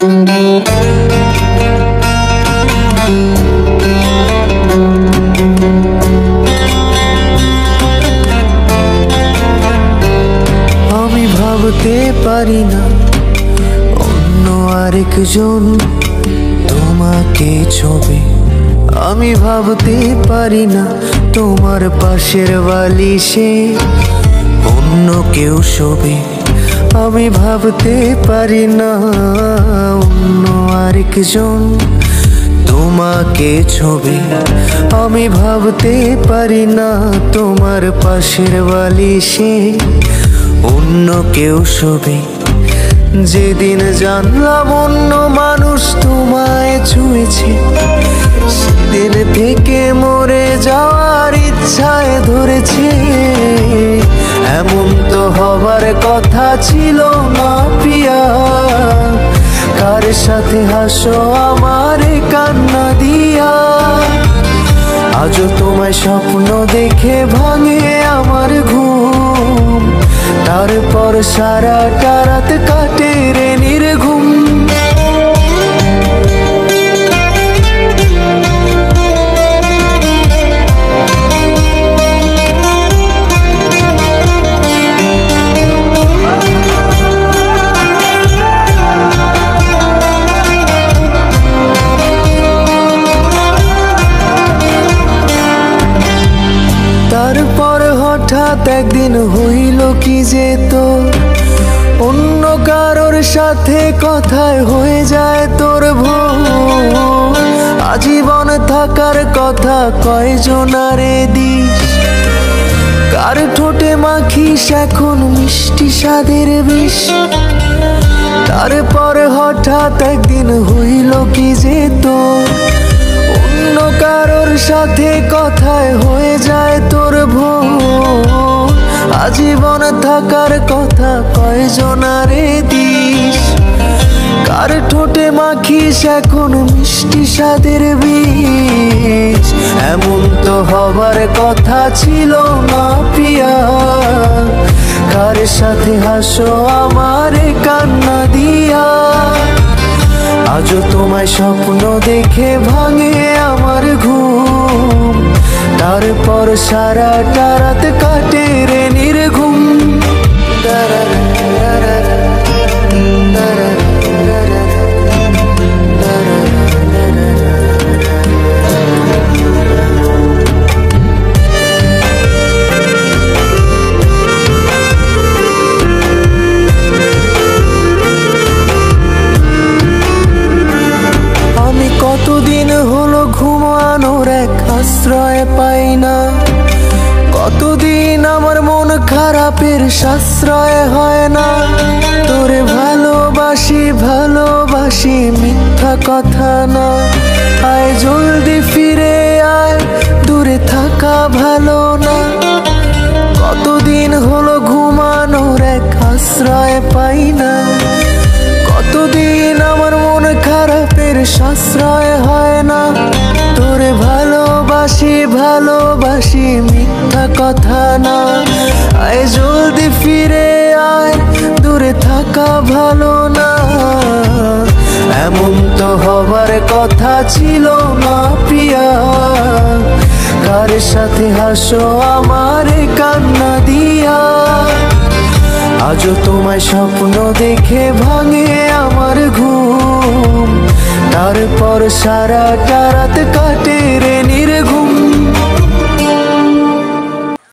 আমি ভাবতে পারি না অন্য আরেকজন তোমাকে ছবি। আমি ভাবতে পারি না তোমার পাশের বালিশে অন্য কেউ শোবে। আমি ভাবতে পারি না অন্য আরেকজন তোমাকে ছবি। আমি ভাবতে পারি না তোমার পাশের বালিশে অন্য কেউ শোবে। যেদিন জানলাম অন্য মানুষ তোমায় ছুঁয়েছে, সেদিন থেকে মরে যাওয়ার ইচ্ছায় ধরেছে। এমন তো হবার কথা ছিল না প্রিয়া, কার সাথে হাসো আমার কান্না দিয়া। আজও তোমায় স্বপ্ন দেখে ভাঙে আমার ঘুম, তারপর সারাটা রাত কাটে রে নির্ঘুম। তারপর হঠাৎ একদিন হইল কি যে তোর অন্য কারোর সাথে কথায় হয়ে যায় তোর ভুল। আজীবন থাকার কথা কয়জনারে দিস, কার ঠোঁটে মাখিস এখন মিষ্টি স্বাদের বিষ। তারপর হঠাৎ একদিন হইল কি যে তোর অন্য কারোর সাথে কথায় হয়ে যায় তোর ভুল। আজীবন থাকার কথা কয়জনারে দিস, কার ঠোঁটে মাখিস এখন মিষ্টি স্বাদের বীজ। এমন তো হবার কথা ছিল না প্রিয়া, কার সাথে হাসো আমার কান্না দিয়া। আজও তোমায় স্বপ্ন দেখে ভাঙে আমার ঘুম, তারপর সারাটা রাত কাটে রে নির্ঘুম। কতদিন হলো ঘুমানোর এক আশ্রয় পাই না, কতদিন আমার মন খারাপের সাশ্রয় হয় না। তোরে ভালোবাসি ভালোবাসি মিথ্যা কথা না, আয় জলদি ফিরে আয়, দূরে থাকা ভালো না। কতদিন হলো ঘুমানোর এক আশ্রয় পাই না, কতদিন আমার মন খারাপের সাশ্রয় হয় না। তোরে ভালোবাসি ভালোবাসি মিথ্যা কথা না, আয় জলদি ফিরে আয়, দূরে থাকা ভালো না। এমন তো হবার কথা ছিল না প্রিয়া, কার সাথে হাসো আমার কান্না দিয়া। আজও তোমায় স্বপ্ন দেখে ভাঙে আমার ঘুম, তারপর সারাটা রাত কাটে রে